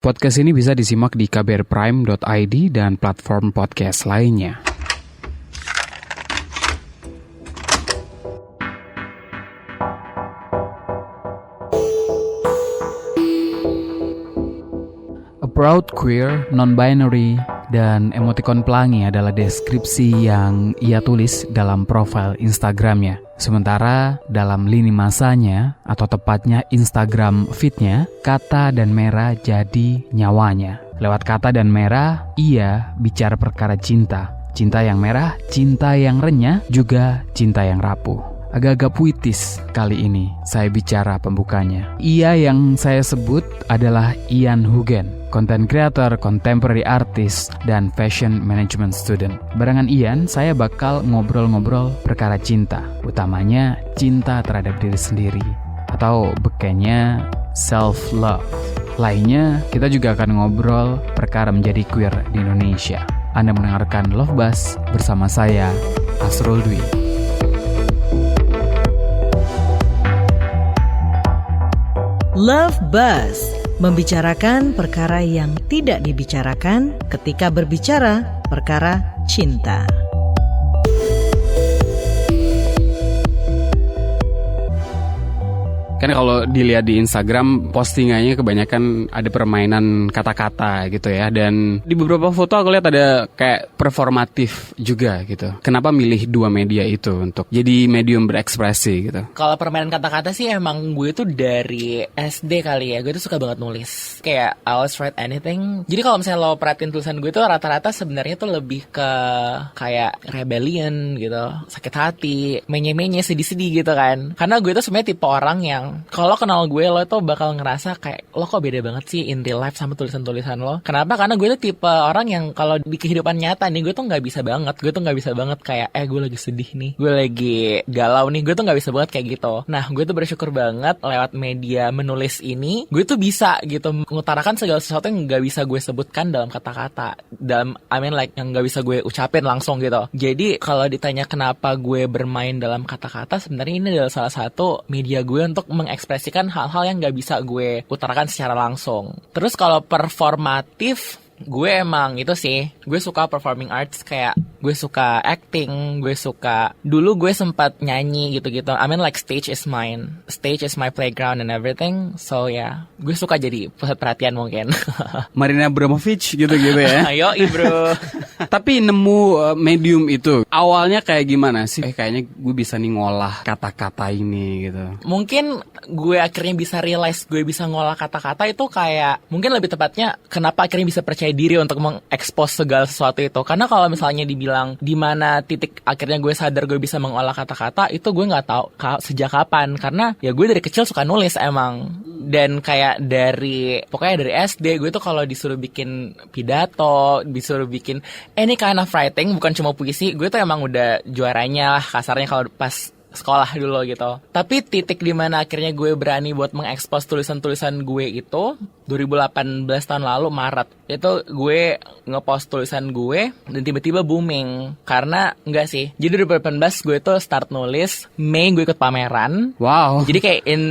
Podcast ini bisa disimak di kbrprime.id dan platform podcast lainnya. A proud queer, non-binary, dan emotikon pelangi adalah deskripsi yang ia tulis dalam profil Instagramnya. Sementara dalam lini masanya, atau tepatnya Instagram feed-nya, kata dan merah jadi nyawanya. Lewat kata dan merah, ia bicara perkara cinta. Cinta yang merah, cinta yang renyah, juga cinta yang rapuh. Agak-agak puitis kali ini saya bicara pembukanya. Ia yang saya sebut adalah Ian Hugen, content creator, contemporary artist, dan fashion management student. Barengan Ian, saya bakal ngobrol-ngobrol perkara cinta, utamanya cinta terhadap diri sendiri, atau bekenya self-love. Lainnya, kita juga akan ngobrol perkara menjadi queer di Indonesia. Anda mendengarkan Love Buzz bersama saya, Asrul Dwi. Love Buzz, membicarakan perkara yang tidak dibicarakan ketika berbicara perkara cinta. Kan kalau dilihat di Instagram, postingannya kebanyakan ada permainan kata-kata gitu ya. Dan di beberapa foto aku lihat ada kayak performatif juga gitu. Kenapa milih dua media itu untuk jadi medium berekspresi gitu? Kalau permainan kata-kata sih emang gue tuh dari SD kali ya. Gue tuh suka banget nulis. Kayak I always write anything. Jadi kalau misalnya lo perhatiin tulisan gue tuh rata-rata sebenarnya tuh lebih ke kayak rebellion gitu, sakit hati, menye-menye, sedih-sedih gitu kan. Karena gue tuh sebenarnya tipe orang yang kalau kenal gue, lo tuh bakal ngerasa kayak lo kok beda banget sih in real life sama tulisan-tulisan lo. Kenapa? Karena gue tuh tipe orang yang kalau di kehidupan nyata nih, gue tuh nggak bisa banget. Gue tuh nggak bisa banget kayak gue lagi sedih nih, gue lagi galau nih. Gue tuh nggak bisa banget kayak gitu. Nah, gue tuh bersyukur banget lewat media menulis ini, gue tuh bisa gitu mengutarakan segala sesuatu yang nggak bisa gue sebutkan dalam kata-kata, dalam yang nggak bisa gue ucapin langsung gitu. Jadi kalau ditanya kenapa gue bermain dalam kata-kata, sebenarnya ini adalah salah satu media gue untuk mengekspresikan hal-hal yang gak bisa gue utarakan secara langsung. Terus kalau performatif, gue emang itu sih, gue suka performing arts, kayak gue suka acting, gue suka, dulu gue sempat nyanyi gitu-gitu. I mean like stage is mine, stage is my playground and everything. So yeah, gue suka jadi pusat perhatian mungkin. Marina Abramovic gitu-gitu ya. Ayo bro. Tapi nemu medium itu awalnya kayak gimana sih? Kayaknya gue bisa nih ngolah kata-kata ini gitu. Mungkin gue akhirnya bisa realize gue bisa ngolah kata-kata itu kayak, mungkin lebih tepatnya kenapa akhirnya bisa percaya diri untuk mengekspos segala sesuatu itu. Karena kalau misalnya dibilang di mana titik akhirnya gue sadar gue bisa mengolah kata-kata, itu gue nggak tahu sejak kapan. Karena ya gue dari kecil suka nulis emang. Dan kayak pokoknya dari SD gue tuh kalau disuruh bikin pidato, disuruh bikin any kind of writing, bukan cuma puisi, gue tuh emang udah juaranya lah kasarnya kalau pas sekolah dulu gitu. Tapi titik dimana akhirnya gue berani buat mengekspos tulisan-tulisan gue itu 2018 tahun lalu Maret. Itu gue ngepost tulisan gue dan tiba-tiba booming. Karena enggak sih, jadi 2018 gue tuh start nulis, Mei gue ikut pameran. Wow. Jadi kayak in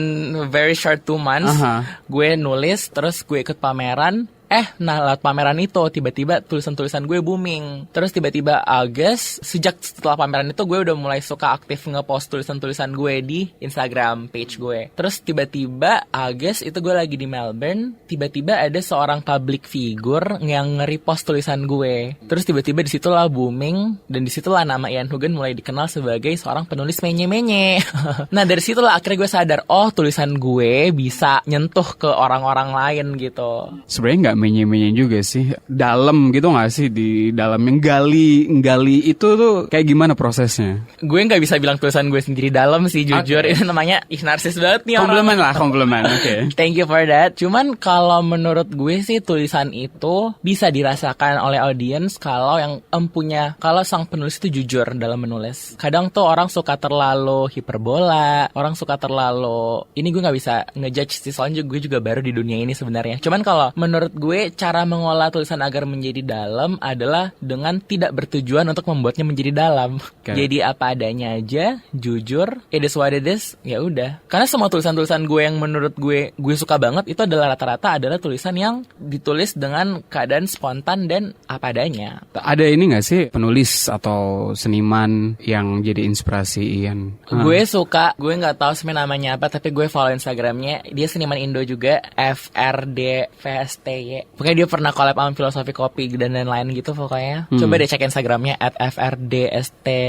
very short 2 months gue nulis, terus gue ikut pameran. Nah lewat pameran itu tiba-tiba tulisan-tulisan gue booming. Terus tiba-tiba sejak setelah pameran itu gue udah mulai suka aktif ngepost tulisan-tulisan gue di Instagram page gue. Terus tiba-tiba itu gue lagi di Melbourne, tiba-tiba ada seorang public figure yang nge-repost tulisan gue. Terus tiba-tiba disitulah booming, dan disitulah nama Ian Hugen mulai dikenal sebagai seorang penulis menye-menye. Nah dari situlah akhirnya gue sadar, tulisan gue bisa nyentuh ke orang-orang lain gitu. Sebenarnya nggak menye-menye juga sih, dalam gitu nggak sih, di dalam yang gali itu tuh kayak gimana prosesnya? Gue nggak bisa bilang tulisan gue sendiri dalam sih, jujur. Itu namanya narsis banget nih orang. Komplement. Oke. Thank you for that. Cuman kalau menurut gue sih tulisan itu bisa dirasakan oleh audiens kalau yang kalau sang penulis itu jujur dalam menulis. Kadang tuh orang suka terlalu hiperbola, orang suka terlalu, ini gue nggak bisa ngejudge sih, soalnya gue juga baru di dunia ini sebenarnya. Cuman kalau menurut gue gue cara mengolah tulisan agar menjadi dalam adalah dengan tidak bertujuan untuk membuatnya menjadi dalam. Jadi apa adanya aja, jujur, it is what it is, ya udah. Karena semua tulisan-tulisan gue yang menurut gue suka banget itu adalah rata-rata adalah tulisan yang ditulis dengan keadaan spontan dan apa adanya. Ada ini nggak sih penulis atau seniman yang jadi inspirasi Ian? Gue suka, gue nggak tahu sebenarnya namanya apa, tapi gue follow Instagramnya. Dia seniman Indo juga, FRDVSTY. Pokoknya dia pernah collab sama Filosofi Kopi dan lain-lain gitu pokoknya. Coba deh cek Instagramnya @FRDSTVY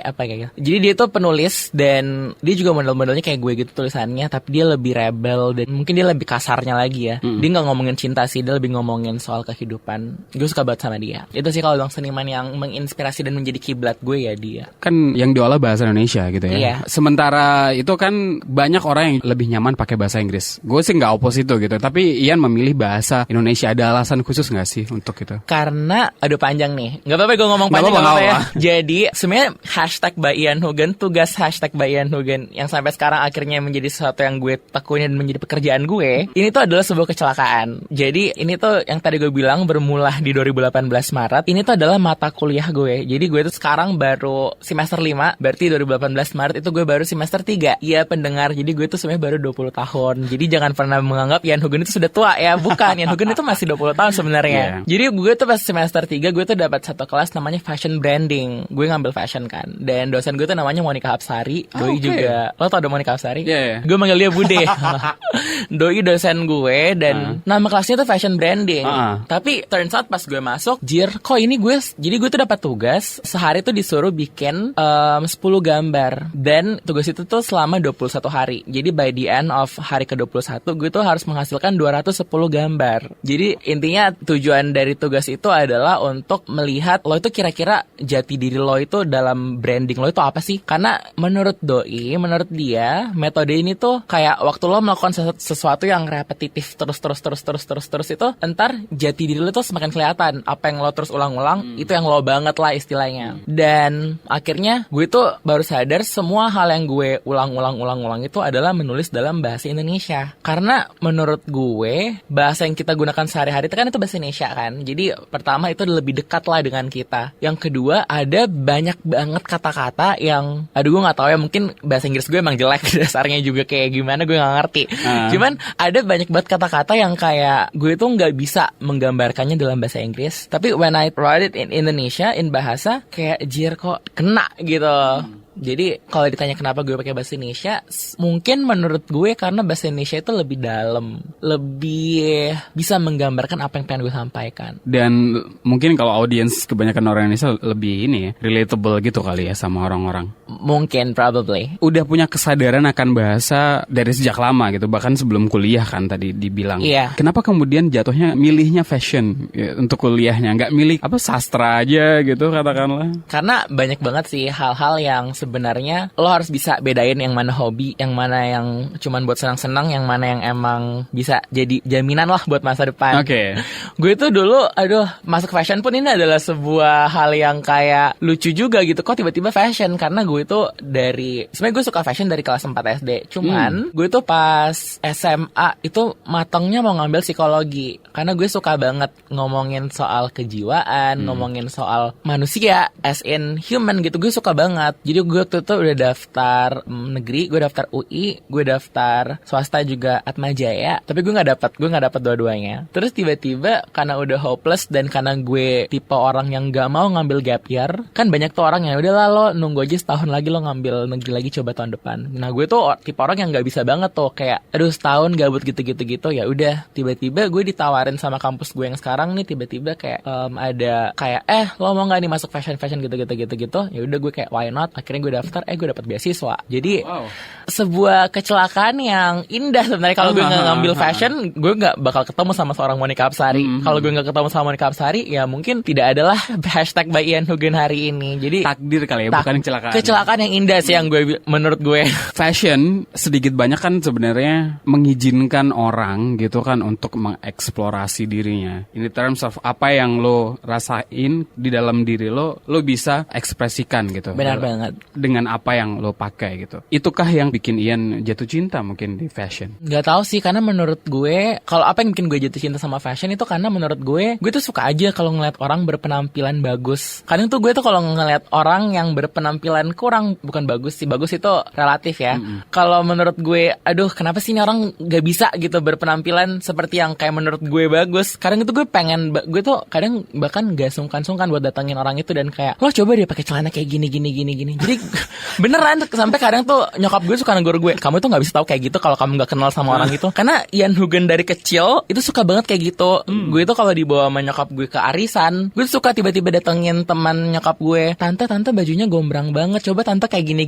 apa kayak gitu. Jadi dia tuh penulis dan dia juga model-modelnya kayak gue gitu tulisannya, tapi dia lebih rebel dan mungkin dia lebih kasarnya lagi ya. Dia nggak ngomongin cinta sih, dia lebih ngomongin soal kehidupan. Gue suka banget sama dia. Itu sih kalau bilang seniman yang menginspirasi dan menjadi kiblat gue ya dia. Kan yang diolah bahasa Indonesia gitu ya. Iya. Sementara itu kan banyak orang yang lebih nyaman pakai bahasa Inggris. Gue sih nggak opposite itu gitu. Tapi Ian memilih bahasa Indonesia. Ada alasan khusus nggak sih untuk itu? Karena, aduh panjang nih. Nggak apa-apa gue ngomong panjang, nggak apa-apa ya. Jadi sebenarnya hashtag by Ian Hugen, tugas hashtag by Ian Hugen yang sampai sekarang akhirnya menjadi sesuatu yang gue tekuni dan menjadi pekerjaan gue. Ini tuh adalah sebuah kecelakaan. Jadi ini tuh yang tadi gue bilang bermula di 2018 Maret. Ini tuh adalah mata kuliah gue. Jadi gue tuh sekarang baru semester 5. Berarti 2018 Maret itu gue baru semester 3. Iya pendengar, jadi gue tuh sebenarnya baru 20 tahun. Jadi jangan pernah menganggap Ian Hugen itu sudah tua ya. Bukan, Ian Hugen itu masih 20 tahun sebenarnya. Jadi gue tuh pas semester 3 gue tuh dapat satu kelas namanya fashion branding. Gue ngambil fashion kan. Dan dosen gue tuh namanya Monica Hapsari. Doi juga. Lo tau ada Monica Hapsari? Gue manggil dia Bude. Doi dosen gue dan nama kelasnya tuh fashion branding. Tapi turns out pas gue masuk, kok ini jadi gue tuh dapat tugas sehari tuh disuruh bikin 10 gambar. Dan tugas itu tuh selama 21 hari. Jadi by the end of hari ke-21 gue tuh harus menghasilkan 210 gambar. Jadi intinya tujuan dari tugas itu adalah untuk melihat lo itu kira-kira jati diri lo itu dalam branding lo itu apa sih? Karena menurut Doi, menurut dia, metode ini tuh kayak waktu lo melakukan sesuatu yang repetitif terus itu, entar jati diri lo tuh semakin kelihatan. Apa yang lo terus ulang-ulang, itu yang lo banget lah istilahnya. Dan akhirnya gue tuh baru sadar semua hal yang gue ulang-ulang itu adalah menulis dalam bahasa Indonesia. Karena menurut gue, bahasa yang kita gunakan sehari-hari itu kan itu bahasa Indonesia kan. Jadi pertama itu lebih dekat lah dengan kita. Yang kedua, ada banyak banget kata-kata yang, aduh gue gak tahu ya, mungkin bahasa Inggris gue emang jelek dasarnya juga kayak gimana gue gak ngerti. Cuman ada banyak banget kata-kata yang kayak gue tuh gak bisa menggambarkannya dalam bahasa Inggris. Tapi when I write it in Indonesia, in bahasa, kayak kok kena gitu. Jadi kalau ditanya kenapa gue pakai bahasa Indonesia, mungkin menurut gue karena bahasa Indonesia itu lebih dalam, lebih bisa menggambarkan apa yang pengen gue sampaikan. Dan mungkin kalau audiens kebanyakan orang Indonesia lebih ini ya, relatable gitu kali ya sama orang-orang. Mungkin, probably. Udah punya kesadaran akan bahasa dari sejak lama gitu, bahkan sebelum kuliah kan tadi dibilang. Iya. Kenapa kemudian jatuhnya milihnya fashion ya, untuk kuliahnya, nggak milih sastra aja gitu katakanlah? Karena banyak banget sih hal-hal yang sebenarnya lo harus bisa bedain yang mana hobi, yang mana yang cuman buat senang-senang, yang mana yang emang bisa jadi jaminan lah buat masa depan. Oke. Gue tuh dulu, masuk fashion pun ini adalah sebuah hal yang kayak lucu juga gitu. Kok tiba-tiba fashion? Karena gue tuh sebenarnya gue suka fashion dari kelas 4 SD. Cuman gue tuh pas SMA itu matangnya mau ngambil psikologi. Karena gue suka banget ngomongin soal kejiwaan, ngomongin soal manusia, as in human gitu. Gue suka banget. Jadi gue waktu itu udah daftar negeri, gue daftar UI, gue daftar swasta juga Atma Jaya, tapi gue nggak dapat dua-duanya. Terus tiba-tiba karena udah hopeless dan karena gue tipe orang yang nggak mau ngambil gap year, kan banyak tuh orang yang udahlah lo nunggu aja setahun lagi lo ngambil negeri lagi coba tahun depan. Nah gue tuh tipe orang yang nggak bisa banget tuh kayak setahun gabut gitu ya udah. Tiba-tiba gue ditawarin sama kampus gue yang sekarang nih, tiba-tiba kayak ada kayak lo mau nggak nih masuk fashion gitu. Ya udah gue kayak why not. Akhirnya gue daftar, gue dapat beasiswa. Jadi sebuah kecelakaan yang indah sebenarnya. Kalau gue nggak ngambil fashion, gue nggak bakal ketemu sama seorang Monica Hapsari. Kalau gue nggak ketemu sama Monica Hapsari, ya mungkin tidak adalah hashtag by Ian Hugen hari ini. Jadi takdir kali ya, bukan kecelakaan. Kecelakaan yang indah sih yang menurut gue. Fashion sedikit banyak kan sebenarnya mengizinkan orang gitu kan untuk mengeksplorasi dirinya. In terms of apa yang lo rasain di dalam diri lo bisa ekspresikan gitu. Benar banget. dengan apa yang lo pakai gitu. Itukah yang bikin Ian jatuh cinta mungkin di fashion? Gak tahu sih, karena menurut gue kalau apa yang bikin gue jatuh cinta sama fashion itu karena menurut gue tuh suka aja kalau ngeliat orang berpenampilan bagus. Kadang tuh gue tuh kalau ngeliat orang yang berpenampilan bukan bagus sih, bagus itu relatif ya. Kalau menurut gue, aduh kenapa sih ini orang gak bisa gitu berpenampilan seperti yang kayak menurut gue bagus. Kadang itu gue tuh kadang bahkan gak sungkan-sungkan buat datangin orang itu dan kayak, lo coba dia pakai celana kayak gini. Jadi beneran sampai kadang tuh nyokap gue suka negur gue, kamu tuh nggak bisa tahu kayak gitu kalau kamu nggak kenal sama orang itu. Karena Ian Hugen dari kecil itu suka banget kayak gitu. Gue tuh kalau dibawa sama nyokap gue ke arisan, gue tuh suka tiba-tiba datengin teman nyokap gue, tante bajunya gombrang banget, coba tante kayak gini.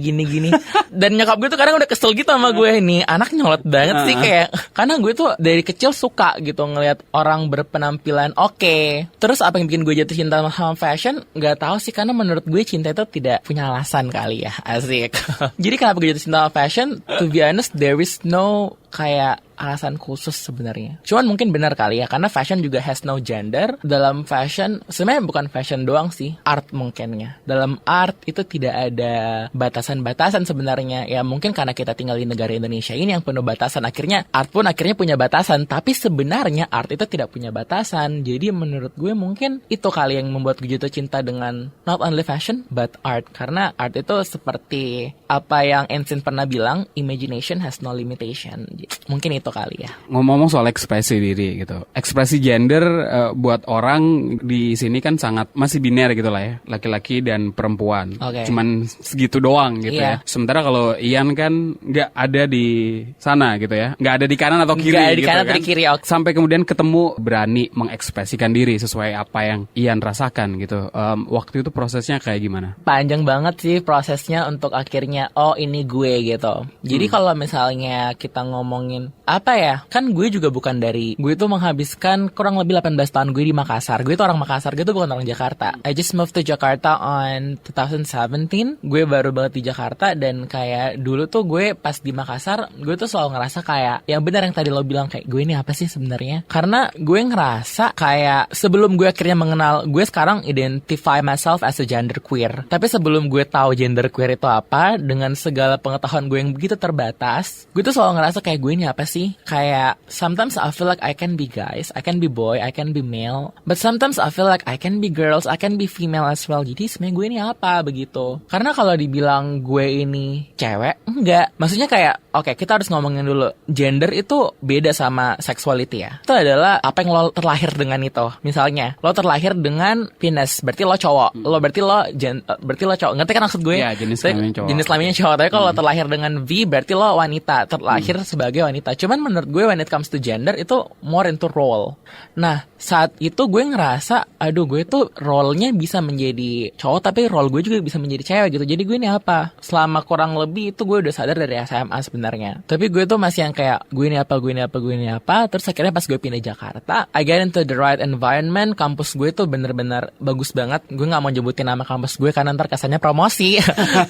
Dan nyokap gue tuh kadang udah kesel gitu sama gue, nih anak nyolot banget sih kayak. Karena gue tuh dari kecil suka gitu ngelihat orang berpenampilan oke. Terus apa yang bikin gue jatuh cinta sama fashion? Nggak tahu sih, karena menurut gue cinta itu tidak punya alasan kali ya, asik. Jadi kenapa gue jatuh cinta sama fashion? To be honest, there is no kayak alasan khusus sebenarnya. Cuman mungkin benar kali ya, karena fashion juga has no gender. Dalam fashion, sebenarnya bukan fashion doang sih, art mungkinnya. Dalam art itu tidak ada batasan-batasan sebenarnya. Ya mungkin karena kita tinggal di negara Indonesia ini yang penuh batasan, akhirnya art pun akhirnya punya batasan. Tapi sebenarnya art itu tidak punya batasan. Jadi menurut gue mungkin itu kali yang membuat gue jatuh cinta dengan not only fashion but art. Karena art itu seperti apa yang Einstein pernah bilang, imagination has no limitation. Mungkin itu kali ya. Ngomong-ngomong soal ekspresi diri gitu, ekspresi gender buat orang di sini kan sangat masih biner gitu lah ya, laki-laki dan perempuan. Cuman segitu doang gitu ya. Sementara kalau Ian kan nggak ada di sana gitu ya, nggak ada di kanan atau kiri. Nggak ada di gitu kanan kan. atau di kiri. Sampai kemudian ketemu berani mengekspresikan diri sesuai apa yang Ian rasakan gitu. Waktu itu prosesnya kayak gimana? Panjang banget sih prosesnya untuk akhirnya ini gue gitu. Jadi kalau misalnya kita ngomongin apa ya, kan gue juga bukan gue tuh menghabiskan kurang lebih 18 tahun gue di Makassar. Gue tuh orang Makassar, gue tuh bukan orang Jakarta. I just moved to Jakarta on 2017. Gue baru banget di Jakarta, dan kayak dulu tuh gue pas di Makassar, gue tuh selalu ngerasa kayak yang benar yang tadi lo bilang, kayak gue ini apa sih sebenarnya? Karena gue ngerasa kayak sebelum gue akhirnya mengenal, gue sekarang identify myself as a gender queer. Tapi sebelum gue tahu gender queer itu apa, dengan segala pengetahuan gue yang begitu terbatas, gue tuh selalu ngerasa kayak gue ini apa sih? Kayak sometimes I feel like I can be guys, I can be boy, I can be male, but sometimes I feel like I can be girls, I can be female as well. Jadi sebenarnya gue ini apa begitu? Karena kalau dibilang gue ini cewek, enggak. Maksudnya kayak oke, kita harus ngomongin dulu, gender itu beda sama sexuality ya. Itu adalah apa yang lo terlahir dengan itu. Misalnya lo terlahir dengan penis, berarti lo cowok. Lo berarti lo cowok. Ngerti kan maksud gue? Iya, jenis kelamin cowok. Jenis kelaminnya cowok. Tapi kalau lo terlahir dengan V, berarti lo wanita, terlahir sebagai wanita. Cuman menurut gue when it comes to gender itu more into role. Nah, saat itu gue ngerasa, aduh gue tuh role-nya bisa menjadi cowok, tapi role gue juga bisa menjadi cewek gitu. Jadi gue ini apa? Selama kurang lebih itu gue udah sadar dari SMA sebenarnya. Tapi gue tuh masih yang kayak gue ini apa. Terus akhirnya pas gue pindah Jakarta, I get into the right environment. Kampus gue tuh bener-bener bagus banget. Gue gak mau nyebutin nama kampus gue karena ntar kesannya promosi.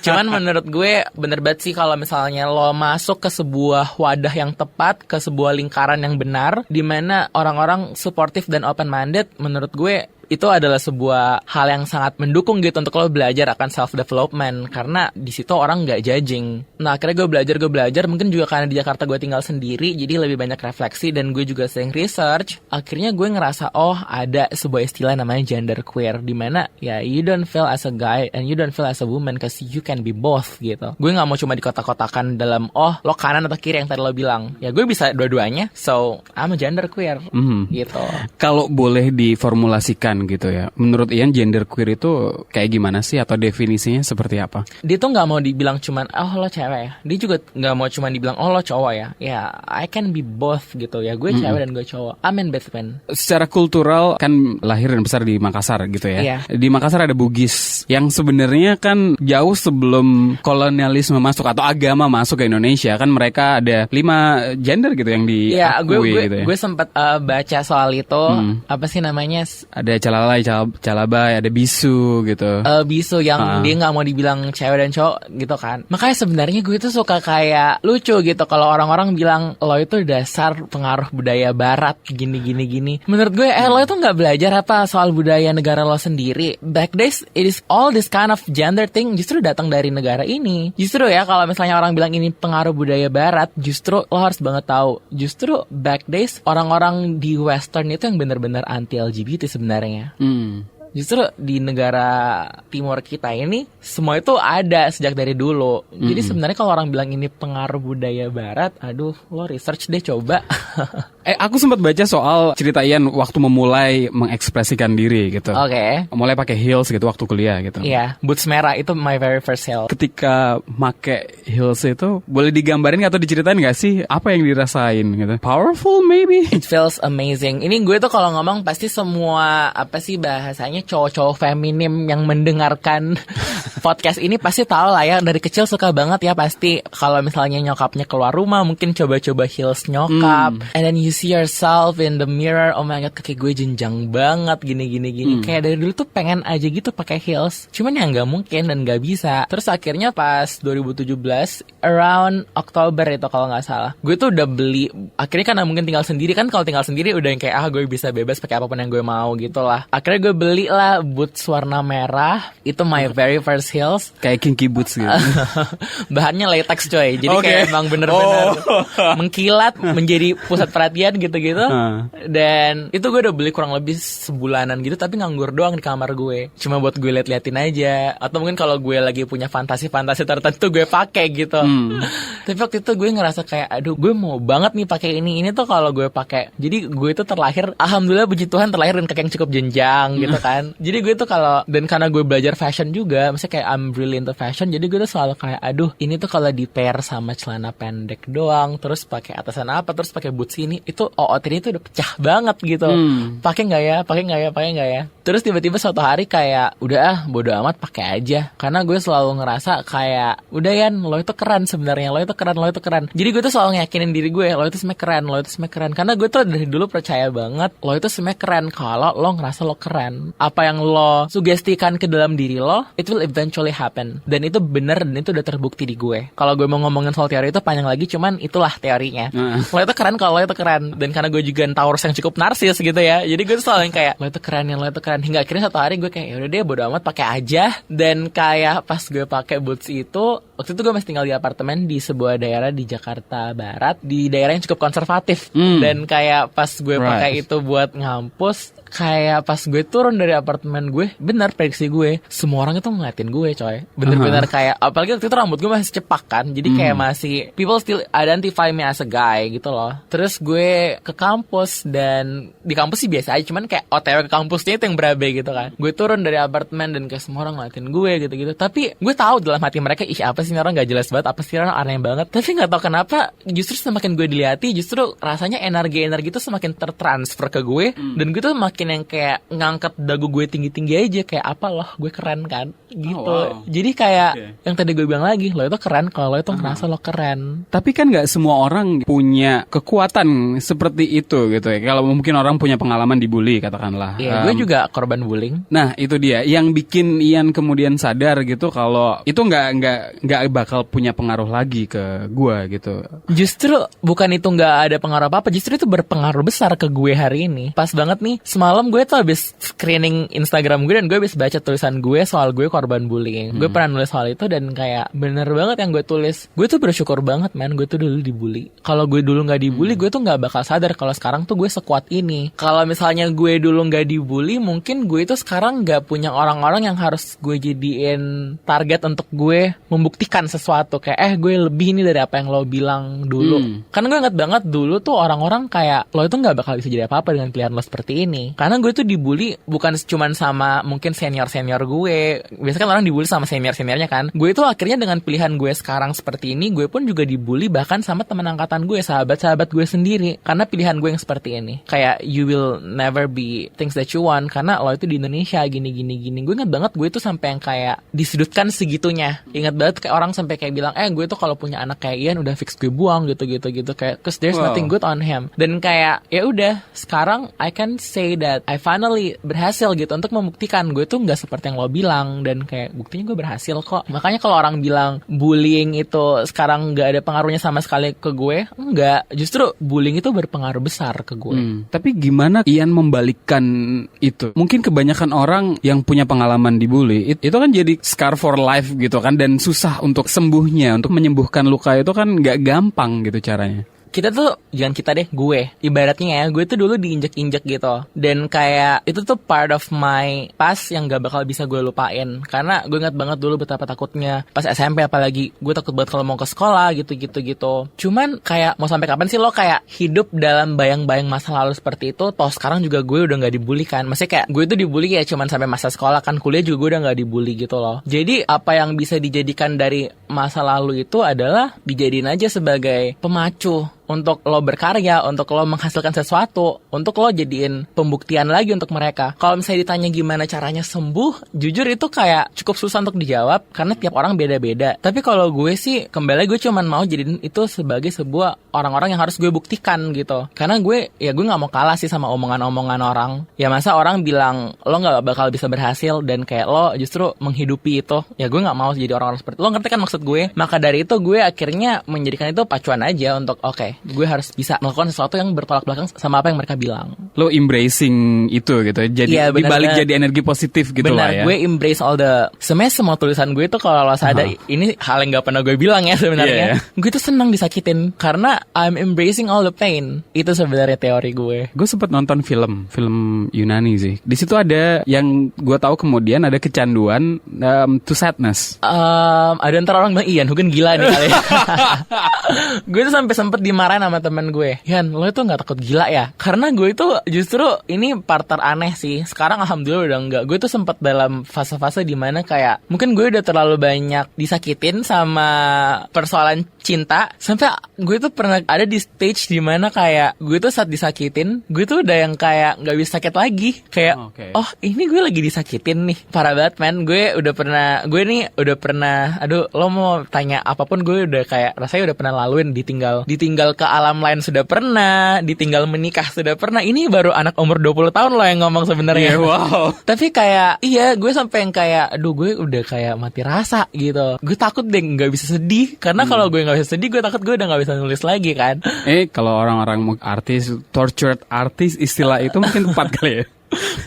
Cuman menurut gue bener banget sih kalau misalnya lo masuk ke sebuah wadah yang tepat, ke sebuah lingkaran yang benar, di mana orang-orang supportive dan open-minded, menurut gue itu adalah sebuah hal yang sangat mendukung gitu untuk lo belajar akan self-development, karena di situ orang nggak judging. Nah akhirnya gue belajar, mungkin juga karena di Jakarta gue tinggal sendiri, jadi lebih banyak refleksi dan gue juga sering research. Akhirnya gue ngerasa ada sebuah istilah namanya gender queer, dimana ya you don't feel as a guy and you don't feel as a woman cause you can be both gitu. Gue nggak mau cuma dikotak-kotakan dalam lo kanan atau kiri yang tadi lo bilang. Ya gue bisa dua-duanya, so I'm a gender queer gitu. Kalau boleh diformulasikan gitu ya, menurut Ian gender queer itu kayak gimana sih, atau definisinya seperti apa? Dia tuh nggak mau dibilang cuman lo cewek ya, dia juga nggak mau cuman dibilang lo cowok ya. Ya I can be both gitu ya, gue cewek dan gue cowok, I'm in between. Secara kultural kan lahir dan besar di Makassar gitu ya. Di Makassar ada Bugis yang sebenarnya kan jauh sebelum kolonialisme masuk atau agama masuk ke Indonesia, kan mereka ada 5 gender gitu yang diakui gitu ya. Gue sempat baca soal itu. Apa sih namanya? Ada calalai, calabai, ada bisu gitu. Bisu yang dia nggak mau dibilang cewek dan cowok gitu kan. Makanya sebenarnya gue tuh suka kayak lucu gitu kalau orang-orang bilang lo itu dasar pengaruh budaya barat gini. Menurut gue lo itu nggak belajar apa soal budaya negara lo sendiri. Back days it is all this kind of gender thing justru datang dari negara ini. Justru ya kalau misalnya orang bilang ini pengaruh budaya barat, justru lo harus banget tahu. Justru back days orang-orang di western itu yang benar-benar anti LGBT sebenarnya. Justru di negara timur kita ini semua itu ada sejak dari dulu. Jadi sebenarnya kalau orang bilang ini pengaruh budaya barat, aduh lo research deh coba. Aku sempat baca soal cerita Ian waktu memulai mengekspresikan diri gitu. Oke. Mulai pakai heels gitu waktu kuliah gitu. Iya, boots merah itu my very first heel. Ketika make heels itu boleh digambarin atau diceritain gak sih apa yang dirasain gitu? Powerful maybe? It feels amazing. Ini gue tuh kalau ngomong pasti semua apa sih bahasanya cowok-cowok feminim yang mendengarkan podcast ini pasti tahu lah ya, dari kecil suka banget ya pasti kalau misalnya nyokapnya keluar rumah mungkin coba-coba heels nyokap, and then you see yourself in the mirror, oh my god kaki gue jenjang banget gini. Kayak dari dulu tuh pengen aja gitu pakai heels, cuman ya nggak mungkin dan nggak bisa. Terus akhirnya pas 2017 around Oktober itu kalau nggak salah, gue tuh udah beli. Akhirnya kan mungkin tinggal sendiri kan, kalau tinggal sendiri udah yang kayak gue bisa bebas pakai apapun yang gue mau gitu lah. Akhirnya gue beli lah boots warna merah, itu my very first heels. Kayak kinky boots gitu. Bahannya latex coy, jadi kayak emang bener-bener mengkilat, menjadi pusat perhatian gitu-gitu. Dan itu gue udah beli kurang lebih sebulanan gitu, tapi nganggur doang di kamar gue, cuma buat gue liat-liatin aja, atau mungkin kalau gue lagi punya fantasi-fantasi tertentu gue pakai gitu. Tapi waktu itu gue ngerasa kayak aduh gue mau banget nih pakai ini tuh kalau gue pakai. Jadi gue itu terlahir, alhamdulillah puji Tuhan terlahir dengan kaki yang cukup jenjang gitu kan. Jadi gue tuh kalau, dan karena gue belajar fashion juga, maksudnya kayak I'm really into fashion, jadi gue tuh selalu kayak aduh ini tuh kalau di pair sama celana pendek doang, terus pakai atasan apa, terus pakai boots ini, itu OOT ini tuh udah pecah banget gitu. Pakai nggak ya? Terus tiba-tiba suatu hari kayak udah bodo amat pakai aja, karena gue selalu ngerasa kayak udah Yan, lo itu keren sebenarnya, lo itu keren. Jadi gue tuh selalu ngeyakinin diri gue, lo itu sebenarnya keren, karena gue tuh dari dulu percaya banget lo itu sebenarnya keren kalau lo ngerasa lo keren. Apa yang lo sugestikan ke dalam diri lo, it will eventually happen. Dan itu bener, dan itu udah terbukti di gue. Kalau gue mau ngomongin soal teori itu panjang lagi, cuman itulah teorinya. Lo itu keren kalau lo itu keren. Dan karena gue juga Taurus yang cukup narsis gitu ya, jadi gue tuh selalu yang kayak lo itu keren. Hingga akhirnya satu hari gue kayak yaudah deh bodo amat pakai aja. Dan kayak pas gue pakai boots itu, waktu itu gue masih tinggal di apartemen di sebuah daerah di Jakarta Barat, di daerah yang cukup konservatif. Dan kayak pas gue pakai itu buat ngampus, kayak pas gue turun dari apartemen gue, benar prediksi gue, semua orang itu ngeliatin gue coy. Bener-bener kayak, apalagi waktu itu rambut gue masih cepak kan, jadi kayak masih, people still identify me as a guy gitu loh. Terus gue ke kampus, dan di kampus sih biasa aja, cuman kayak OTW ke kampusnya itu yang berabe gitu kan. Gue turun dari apartemen dan kayak semua orang ngeliatin gue gitu-gitu. Tapi gue tahu dalam hati mereka, ih apa sih ini orang gak jelas banget, apa sih orang aneh banget. Tapi gak tahu kenapa, justru semakin gue dilihat, justru rasanya energi-energi itu semakin tertransfer ke gue. Dan gue tuh makin yang kayak ngangkat dagu gue tinggi-tinggi aja, kayak apa loh gue keren kan gitu. Jadi kayak yang tadi gue bilang lagi, lo itu keren kalau lo itu ngerasa lo keren. Tapi kan gak semua orang punya kekuatan seperti itu gitu ya. Kalau mungkin orang punya pengalaman dibully katakanlah. Iya, gue juga korban bullying. Nah itu dia yang bikin Ian kemudian sadar gitu kalau itu nggak bakal punya pengaruh lagi ke gue gitu. Justru bukan itu nggak ada pengaruh apa-apa, justru itu berpengaruh besar ke gue hari ini. Pas banget nih, semalam gue tuh habis screening Instagram gue, dan gue habis baca tulisan gue soal gue korban bullying. Gue pernah nulis soal itu, dan kayak bener banget yang gue tulis. Gue tuh bersyukur banget man, gue tuh dulu dibully. Kalau gue dulu nggak dibully, gue tuh nggak bakal sadar kalau sekarang tuh gue sekuat ini. Kalau misalnya gue dulu nggak dibully, mungkin gue itu sekarang nggak punya orang-orang yang harus gue jadiin target untuk gue membuktikan sesuatu. Kayak gue lebih ini dari apa yang lo bilang dulu. Karena gue inget banget dulu tuh orang-orang kayak lo itu nggak bakal bisa jadi apa-apa dengan pilihan lo seperti ini. Karena gue tuh dibully bukan cuma sama mungkin senior-senior gue. Biasanya kan orang dibully sama senior-seniornya kan. Gue itu akhirnya dengan pilihan gue sekarang seperti ini, gue pun juga dibully bahkan sama teman angkatan gue, sahabat-sahabat gue sendiri. Karena pilihan gue yang seperti ini. Kayak you will never be things that you want karena lo itu di Indonesia gini. Gue inget banget gue itu sampai yang kayak disudutkan segitunya. Ingat banget kayak orang sampai kayak bilang gue tuh kalau punya anak kayak Ian udah fix gue buang gitu kayak cause there's nothing good on him. Dan kayak ya udah sekarang I can say that I finally berhasil gitu untuk membuktikan gue tuh nggak seperti yang lo bilang, dan kayak buktinya gue berhasil kok. Makanya kalau orang bilang bullying itu sekarang nggak ada pengaruhnya sama sekali ke gue, enggak, justru bullying itu berpengaruh besar ke gue. Tapi gimana Ian membalikkan itu? Mungkin kebanyakan orang yang punya pengalaman dibully itu kan jadi scar for life gitu kan, dan susah untuk sembuhnya, untuk menyembuhkan luka itu kan nggak gampang gitu caranya. Kita tuh, jangan kita deh, gue ibaratnya ya, gue tuh dulu diinjek-injek gitu, dan kayak itu tuh part of my past yang gak bakal bisa gue lupain. Karena gue ingat banget dulu betapa takutnya pas SMP, apalagi gue takut banget kalau mau ke sekolah gitu. Cuman kayak mau sampai kapan sih lo kayak hidup dalam bayang-bayang masa lalu seperti itu? Toh sekarang juga gue udah gak dibully kan. Maksudnya kayak gue tuh dibully ya cuman sampai masa sekolah kan, kuliah juga gue udah gak dibully gitu loh. Jadi apa yang bisa dijadikan dari masa lalu itu adalah dijadiin aja sebagai pemacu untuk lo berkarya, untuk lo menghasilkan sesuatu, untuk lo jadiin pembuktian lagi untuk mereka. Kalau misalnya ditanya gimana caranya sembuh, jujur itu kayak cukup susah untuk dijawab, karena tiap orang beda-beda. Tapi kalau gue sih, kembali gue cuman mau jadiin itu sebagai sebuah orang-orang yang harus gue buktikan gitu. Karena gue gak mau kalah sih sama omongan-omongan orang. Ya masa orang bilang lo gak bakal bisa berhasil, dan kayak lo justru menghidupi itu. Ya gue gak mau jadi orang-orang seperti itu. Lo ngerti kan maksud gue? Maka dari itu gue akhirnya menjadikan itu pacuan aja untuk oke, gue harus bisa melakukan sesuatu yang bertolak belakang sama apa yang mereka bilang. Lo embracing itu gitu, jadi dibalik jadi energi positif gitu lah ya. Gue embrace all the, sebenarnya semua tulisan gue itu kalau lo sadar, ini hal yang gak pernah gue bilang ya sebenarnya. Gue tuh senang disakitin karena I'm embracing all the pain. Itu sebenarnya teori gue. Gue sempat nonton film Yunani sih. Di situ ada yang gue tahu kemudian ada kecanduan to sadness. Ada antara orang bilang Ian Hugen gila nih kali. Gue tuh sampai sempet dimarahin sama temen gue, Ian lo itu gak takut gila ya? Karena gue itu justru ini part teraneh sih. Sekarang alhamdulillah udah enggak. Gue tuh sempet dalam fase-fase dimana kayak mungkin gue udah terlalu banyak disakitin sama persoalan cinta, sampai gue tuh pernah ada di stage dimana kayak gue tuh saat disakitin, gue tuh udah yang kayak gak bisa sakit lagi. Kayak oh ini gue lagi disakitin nih, parah banget man. Gue udah pernah aduh, lo mau tanya apapun gue udah kayak rasanya udah pernah laluin. Ditinggal ke alam lain sudah pernah, ditinggal menikah sudah pernah. Ini baru anak umur 20 tahun loh yang ngomong sebenarnya. Wow. Tapi kayak gue sampai yang kayak aduh, gue udah kayak mati rasa gitu. Gue takut deh nggak bisa sedih, karena kalau gue nggak bisa sedih, gue takut gue udah nggak bisa nulis lagi kan. Kalau orang-orang artis, tortured artis istilah itu mungkin tepat kali ya.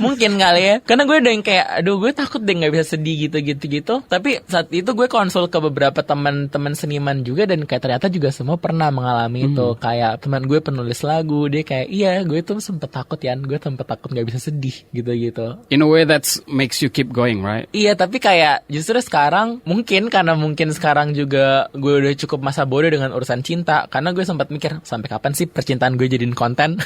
Mungkin kali ya, karena gue udah yang kayak aduh, gue takut deh nggak bisa sedih gitu. Tapi saat itu gue konsul ke beberapa teman-teman seniman juga, dan kayak ternyata juga semua pernah mengalami itu. Kayak teman gue penulis lagu, dia kayak iya gue tuh sempet takut ya, gue sempet takut nggak bisa sedih gitu. In a way that makes you keep going, right? Iya, tapi kayak justru sekarang mungkin sekarang juga gue udah cukup masa bodoh dengan urusan cinta, karena gue sempat mikir sampai kapan sih percintaan gue jadiin konten.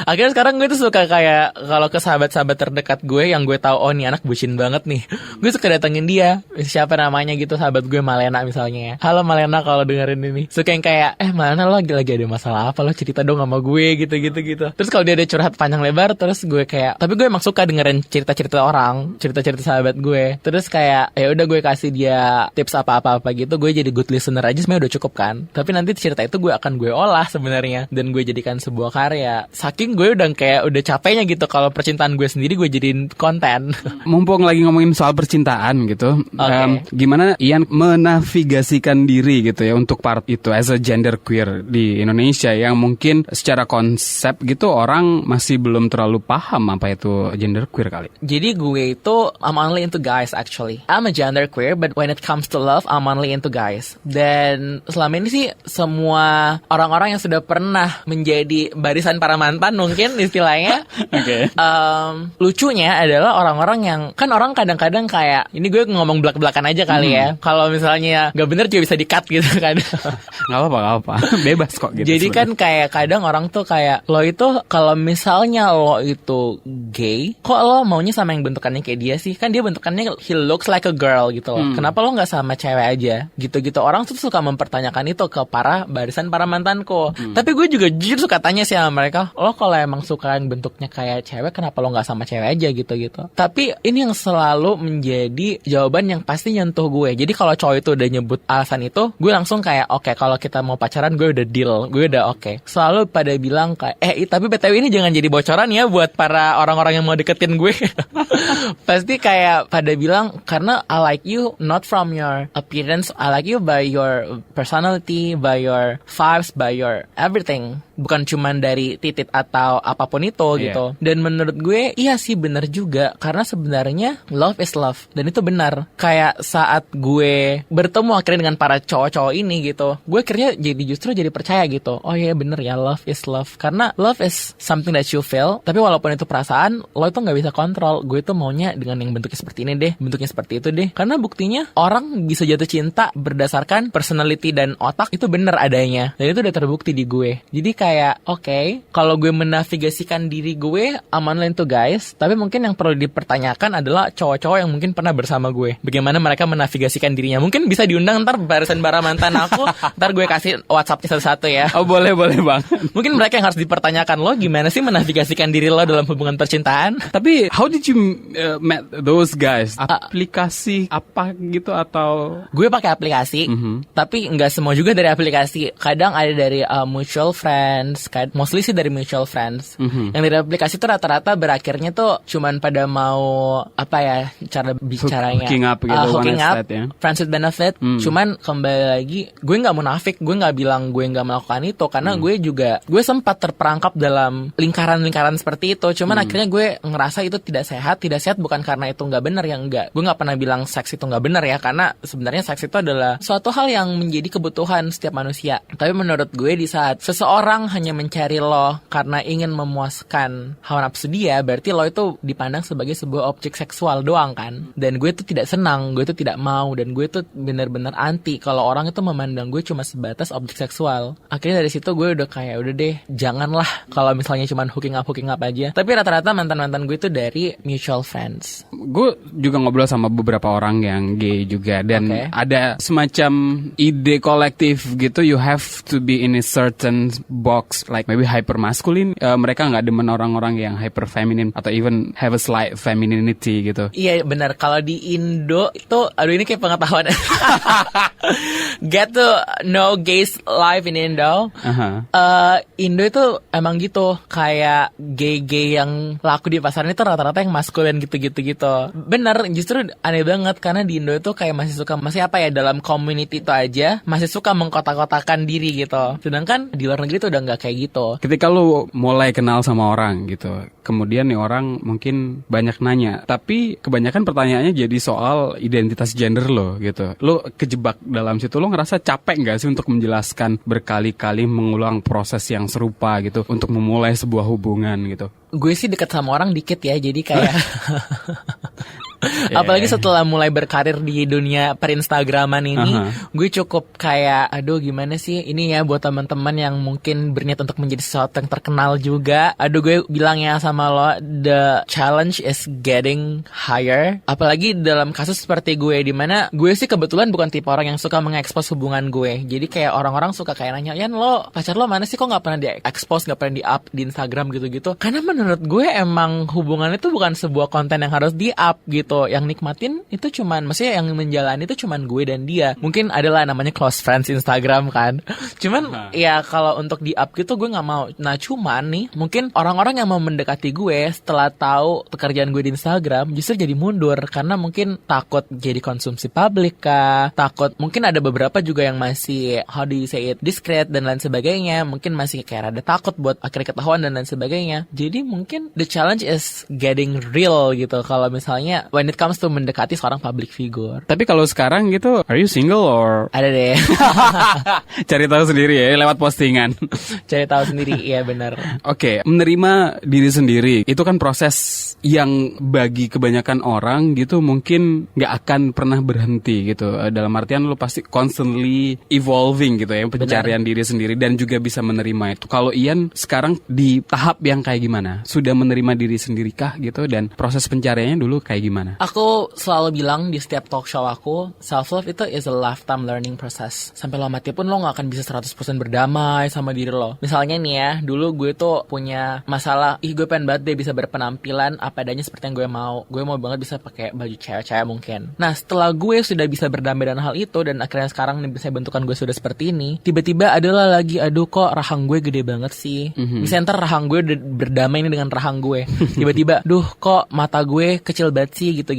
Akhirnya sekarang gue tuh suka kayak kalau ke sahabat-sahabat terdekat gue yang gue tahu oh nih anak bucin banget nih, gue suka datengin dia, siapa namanya gitu, sahabat gue Malena misalnya ya. Halo Malena kalau dengerin ini, suka yang kayak Malena lo lagi ada masalah apa, lo cerita dong sama gue gitu. Terus kalau dia ada curhat panjang lebar, terus gue kayak, tapi gue emang suka dengerin cerita-cerita orang, cerita-cerita sahabat gue. Terus kayak ya udah gue kasih dia tips apa-apa gitu, gue jadi good listener aja sebenarnya udah cukup kan. Tapi nanti cerita itu gue akan gue olah sebenarnya, dan gue jadikan sebuah karya. Saking gue udah kayak udah capeknya gitu kalau percintaan gue sendiri gue jadiin konten. Mumpung lagi ngomongin soal percintaan gitu, gimana Ian menavigasikan diri gitu ya untuk part itu as a gender queer di Indonesia yang mungkin secara konsep gitu orang masih belum terlalu paham apa itu gender queer kali. Jadi gue itu I'm only into guys actually. I'm a gender queer, but when it comes to love I'm only into guys. Dan selama ini sih semua orang-orang yang sudah pernah menjadi barisan para mantan mungkin istilahnya. Lucunya adalah orang-orang yang kan orang kadang-kadang kayak, ini gue ngomong belak-belakan aja kali ya, kalau misalnya gak bener juga bisa di-cut gitu kan. Gak apa-apa bebas kok gitu. Jadi kan kayak kadang orang tuh kayak, lo itu kalau misalnya lo itu gay, kok lo maunya sama yang bentukannya kayak dia sih? Kan dia bentukannya he looks like a girl gitu loh. Kenapa lo gak sama cewek aja? Gitu-gitu. Orang tuh suka mempertanyakan itu ke barisan para mantanku. Tapi gue juga jujur suka tanya sih sama mereka, lo kalau emang suka yang bentuknya kayak kayak cewek, kenapa lo nggak sama cewek aja gitu. Tapi ini yang selalu menjadi jawaban yang pasti nyentuh gue. Jadi kalau cowok itu udah nyebut alasan itu, gue langsung kayak oke, kalau kita mau pacaran gue udah deal, gue udah oke. Selalu pada bilang kayak tapi BTW ini jangan jadi bocoran ya buat para orang-orang yang mau deketin gue. Pasti kayak pada bilang, karena I like you not from your appearance, I like you by your personality, by your vibes, by your everything. Bukan cuman dari titik atau apapun itu gitu. Dan menurut gue iya sih benar juga, karena sebenarnya love is love, dan itu benar. Kayak saat gue bertemu akhirnya dengan para cowok-cowok ini gitu, gue akhirnya justru jadi percaya gitu. Oh iya bener ya, love is love. Karena love is something that you feel, tapi walaupun itu perasaan, lo itu gak bisa kontrol. Gue tuh maunya dengan yang bentuknya seperti ini deh, bentuknya seperti itu deh. Karena buktinya orang bisa jatuh cinta berdasarkan personality dan otak, itu bener adanya. Dan itu udah terbukti di gue. Jadi kayak oke, kalau gue menavigasikan diri gue aman lah itu guys. Tapi mungkin yang perlu dipertanyakan adalah cowok-cowok yang mungkin pernah bersama gue, bagaimana mereka menavigasikan dirinya. Mungkin bisa diundang ntar barisan bara mantan aku. Ntar gue kasih WhatsAppnya satu-satu ya. Oh boleh bang. Mungkin mereka yang harus dipertanyakan, lo gimana sih menavigasikan diri lo dalam hubungan percintaan. Tapi how did you met those guys? Aplikasi apa gitu atau? Gue pakai aplikasi, tapi nggak semua juga dari aplikasi. Kadang ada dari mutual friends, mostly sih dari mutual friends. Yang dari aplikasi tuh rata-rata berakhirnya tuh cuman pada mau apa ya, cara bicaranya hooking up gitu, hooking up, ya? friends with benefit. Cuman kembali lagi, gue nggak munafik, gue nggak bilang gue nggak melakukan itu, karena gue sempat terperangkap dalam lingkaran-lingkaran seperti itu. Cuman akhirnya gue ngerasa itu tidak sehat bukan karena itu nggak benar, yang enggak. Gue nggak pernah bilang seks itu nggak benar ya, karena sebenarnya seks itu adalah suatu hal yang menjadi kebutuhan setiap manusia. Tapi menurut gue di saat seseorang hanya mencari lo karena ingin memuaskan hawa nafsu dia, berarti lo itu dipandang sebagai sebuah objek seksual doang kan. Dan gue tuh tidak senang, gue tuh tidak mau, dan gue tuh benar-benar anti kalau orang itu memandang gue cuma sebatas objek seksual. Akhirnya dari situ gue udah kayak udah deh, janganlah kalau misalnya cuma hooking up aja. Tapi rata-rata mantan-mantan gue itu dari mutual friends. Gue juga ngobrol sama beberapa orang yang gay juga, dan ada semacam ide kolektif gitu, you have to be in a certain box, like maybe hyper masculine. Mereka nggak demen orang-orang yang hyper feminine atau even have a slight femininity gitu. Iya benar. Kalau di Indo itu, aduh ini kayak pengetahuan. Get to know gays life in Indo. Indo itu emang gitu, kayak gay-gay yang laku di pasaran itu rata-rata yang maskulin gitu. Bener, justru aneh banget karena di Indo itu kayak masih apa ya, dalam community itu aja masih suka mengkotak-kotakan diri gitu. Sedangkan di luar negeri itu udah nggak kayak gitu. Ketika lu mulai kenal sama orang gitu, kemudian nih orang mungkin banyak nanya, tapi kebanyakan pertanyaannya jadi soal identitas gender lo gitu. Lu kejebak dalam situ, lu ngerasa capek nggak sih untuk menjelaskan berkali-kali mengulang proses yang serupa gitu untuk memulai sebuah hubungan gitu? Gue sih deket sama orang dikit ya, jadi kayak apalagi setelah mulai berkarir di dunia perinstagraman ini, gue cukup kayak aduh gimana sih ini ya, buat teman-teman yang mungkin berniat untuk menjadi sesuatu yang terkenal juga. Aduh gue bilang ya sama lo, the challenge is getting higher. Apalagi dalam kasus seperti gue, dimana gue sih kebetulan bukan tipe orang yang suka mengekspos hubungan gue. Jadi kayak orang-orang suka kayak nanya, Yan lo pacar lo mana sih, kok gak pernah di-expose, gak pernah di-up di Instagram gitu-gitu. Karena menurut gue emang hubungan itu bukan sebuah konten yang harus di-up gitu. Yang nikmatin itu cuman, maksudnya yang menjalani itu cuman gue dan dia. Mungkin adalah namanya close friends Instagram kan. Cuman ya kalau untuk di-up gitu gue gak mau. Nah cuman nih, mungkin orang-orang yang mau mendekati gue setelah tahu pekerjaan gue di Instagram justru jadi mundur, karena mungkin takut jadi konsumsi publik kah, takut mungkin ada beberapa juga yang masih how do you say it, discreet dan lain sebagainya. Mungkin masih kayak rada takut buat akhirnya ketahuan dan lain sebagainya. Jadi mungkin the challenge is getting real gitu kalau misalnya when it comes to mendekati seorang public figure. Tapi kalau sekarang gitu, are you single or? Ada deh. Cari tahu sendiri ya lewat postingan. Cari tahu sendiri, iya benar. Oke, menerima diri sendiri itu kan proses yang bagi kebanyakan orang gitu mungkin nggak akan pernah berhenti gitu. Dalam artian lu pasti constantly evolving gitu ya, pencarian diri sendiri dan juga bisa menerima itu. Kalau Ian sekarang di tahap yang kayak gimana? Sudah menerima diri sendiri kah gitu, dan proses pencariannya dulu kayak gimana? gimana? Aku selalu bilang di setiap talk show aku, self-love itu is a lifetime learning process. Sampai lo mati pun lo gak akan bisa 100% berdamai sama diri lo. Misalnya nih ya, dulu gue tuh punya masalah, gue pengen banget deh bisa berpenampilan apa adanya seperti yang gue mau. Gue mau banget bisa pakai baju cewek-cewek mungkin. Nah, setelah gue sudah bisa berdamai dengan hal itu, dan akhirnya sekarang nih bisa bentukan gue sudah seperti ini, tiba-tiba adalah lagi, aduh kok rahang gue gede banget sih. Bisa ntar rahang gue berdamai nih dengan rahang gue. Tiba-tiba, duh kok mata gue kecil banget sih, gitu.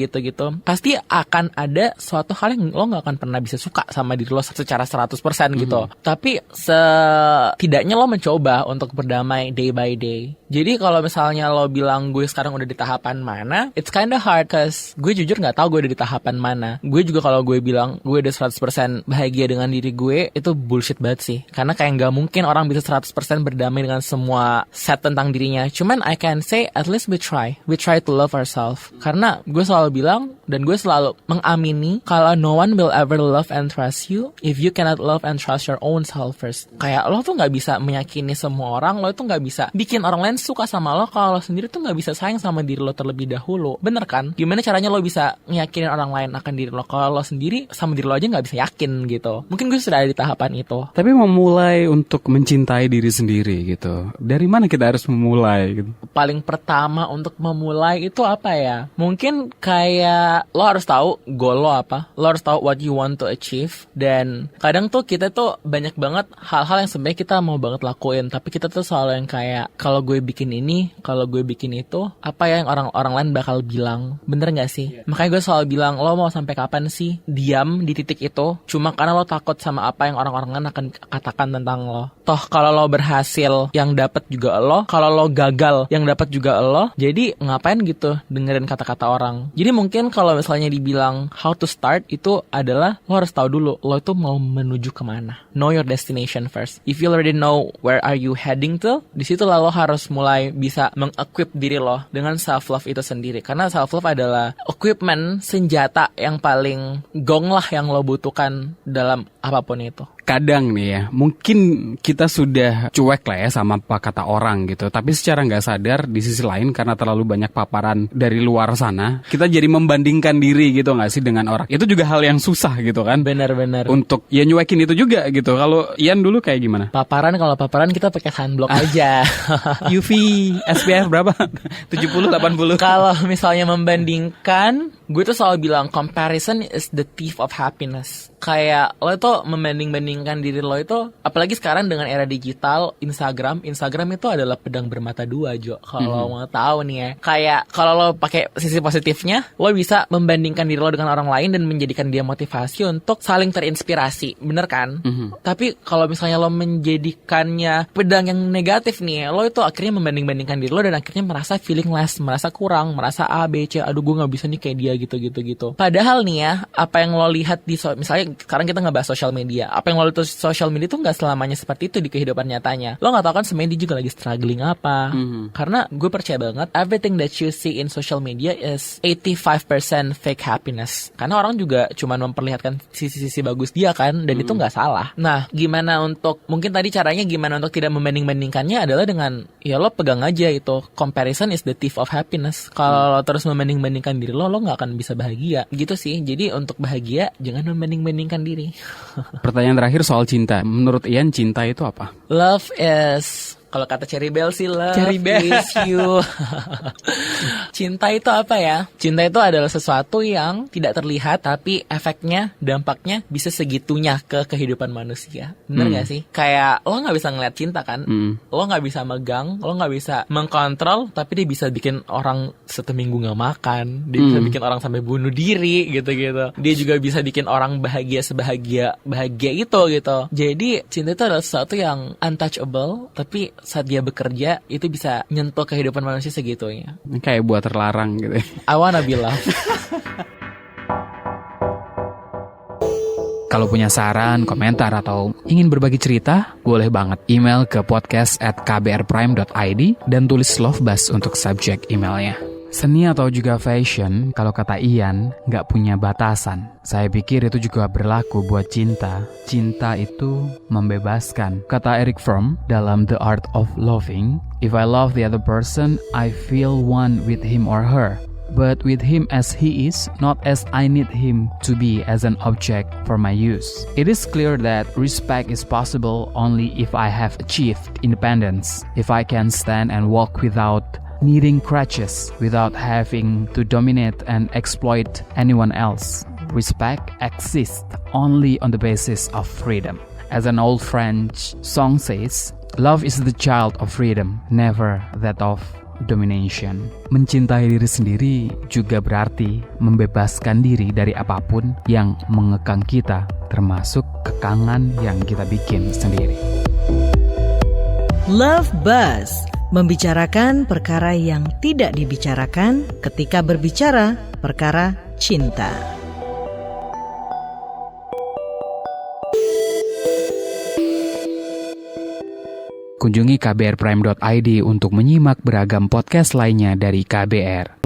Pasti akan ada suatu hal yang lo gak akan pernah bisa suka sama diri lo secara 100% gitu. Tapi setidaknya lo mencoba untuk berdamai day by day. Jadi kalau misalnya lo bilang gue sekarang udah di tahapan mana, it's kinda hard, cause gue jujur gak tahu gue udah di tahapan mana. Gue juga kalau gue bilang gue udah 100% bahagia dengan diri gue, itu bullshit banget sih. Karena kayak gak mungkin orang bisa 100% berdamai dengan semua set tentang dirinya. Cuman I can say at least we try to love ourselves. Karena gue selalu bilang, dan gue selalu mengamini, kalau no one will ever love and trust you if you cannot love and trust your own self first. Kayak lo tuh gak bisa meyakini semua orang, lo tuh gak bisa bikin orang lain suka sama lo kalau lo sendiri tuh gak bisa sayang sama diri lo terlebih dahulu. Bener kan? Gimana caranya lo bisa meyakinin orang lain akan diri lo kalau lo sendiri sama diri lo aja gak bisa yakin gitu. Mungkin gue sudah ada di tahapan itu. Tapi memulai untuk mencintai diri sendiri gitu, dari mana kita harus memulai gitu? Paling pertama untuk memulai itu apa ya? Mungkin kayak lo harus tahu goal lo apa. Lo harus tahu what you want to achieve. Dan kadang tuh kita tuh banyak banget hal-hal yang sebenarnya kita mau banget lakuin, tapi kita tuh selalu yang kayak, kalau gue bikin ini, kalau gue bikin itu, apa ya yang orang lain bakal bilang? Bener gak sih? Makanya gue selalu bilang, lo mau sampai kapan sih diam di titik itu cuma karena lo takut sama apa yang orang-orang lain akan katakan tentang lo? Toh kalau lo berhasil, yang dapat juga lo. Kalau lo gagal, yang dapat juga lo. Jadi ngapain gitu dengerin kata-kata orang? Jadi mungkin kalau misalnya dibilang how to start, itu adalah lo harus tahu dulu lo itu mau menuju kemana. Know your destination first. If you already know where are you heading to, di situ lo harus mulai bisa meng-equip diri lo dengan self-love itu sendiri. Karena self-love adalah equipment, senjata yang paling gong lah yang lo butuhkan dalam apapun itu. Kadang nih ya, mungkin kita sudah cuek lah ya sama apa kata orang gitu. Tapi secara gak sadar, di sisi lain karena terlalu banyak paparan dari luar sana, kita jadi membandingkan diri gitu gak sih dengan orang. Itu juga hal yang susah gitu kan. Benar-benar. Untuk ya nyuekin itu juga gitu. Kalau Ian dulu kayak gimana? Kalau paparan kita pakai sunblock aja. UV, SPF berapa? 70, 80. Kalau misalnya membandingkan, gue tuh selalu bilang comparison is the thief of happiness. Kayak lo tuh membanding-bandingkan diri lo itu, apalagi sekarang dengan era digital, Instagram itu adalah pedang bermata dua, Jo. Kalau mau tahu nih ya, kayak kalau lo pakai sisi positifnya, lo bisa membandingkan diri lo dengan orang lain dan menjadikan dia motivasi untuk saling terinspirasi, bener kan? Tapi kalau misalnya lo menjadikannya pedang yang negatif nih, lo itu akhirnya membanding-bandingkan diri lo dan akhirnya merasa feeling less, merasa kurang, merasa A, B, C, aduh gue gak bisa nih kayak dia gitu. Padahal nih ya, apa yang lo lihat di misalnya sekarang kita ngebahas social media, apa yang lo lihat di social media itu gak selamanya seperti itu di kehidupan nyatanya. Lo gak tahu kan sebenarnya dia juga lagi struggling apa. Karena gue percaya banget, everything that you see in social media is 85% fake happiness. Karena orang juga cuma memperlihatkan sisi-sisi bagus dia kan, dan itu gak salah. Nah, mungkin tadi caranya gimana untuk tidak membanding-bandingkannya adalah dengan, ya lo pegang aja itu, comparison is the thief of happiness. Kalau lo terus membanding-bandingkan diri lo gak akan bisa bahagia gitu sih. Jadi untuk bahagia, jangan membanding-bandingkan diri. Pertanyaan terakhir soal cinta. Menurut Ian, cinta itu apa? Love is, kalau kata Cherry Bell sih, love is you. Cinta itu apa ya? Cinta itu adalah sesuatu yang tidak terlihat, tapi efeknya, dampaknya bisa segitunya ke kehidupan manusia. Bener gak sih? Kayak lo gak bisa ngeliat cinta kan? Lo gak bisa megang, lo gak bisa mengkontrol, tapi dia bisa bikin orang 1 minggu gak makan. Dia bisa bikin orang sampai bunuh diri gitu-gitu. Dia juga bisa bikin orang bahagia sebahagia itu gitu. Jadi cinta itu adalah sesuatu yang untouchable, tapi saat dia bekerja itu bisa nyentuh kehidupan manusia segitunya. Kayak buat terlarang gitu. I wanna be loved. Kalau punya saran, komentar, atau ingin berbagi cerita, boleh banget email ke podcast@kbrprime.id dan tulis Love Buzz untuk subjek emailnya. Seni atau juga fashion, kalau kata Ian, nggak punya batasan. Saya pikir itu juga berlaku buat cinta. Cinta itu membebaskan. Kata Eric Fromm dalam The Art of Loving, if I love the other person, I feel one with him or her. but with him as he is, not as I need him to be as an object for my use. It is clear that respect is possible only if I have achieved independence, if I can stand and walk without needing crutches, without having to dominate and exploit anyone else. Respect exists only on the basis of freedom. As an old French song says, love is the child of freedom, never that of domination. Mencintai diri sendiri juga berarti membebaskan diri dari apapun yang mengekang kita, termasuk kekangan yang kita bikin sendiri. Love Buzz, membicarakan perkara yang tidak dibicarakan ketika berbicara perkara cinta. Kunjungi kbrprime.id untuk menyimak beragam podcast lainnya dari KBR.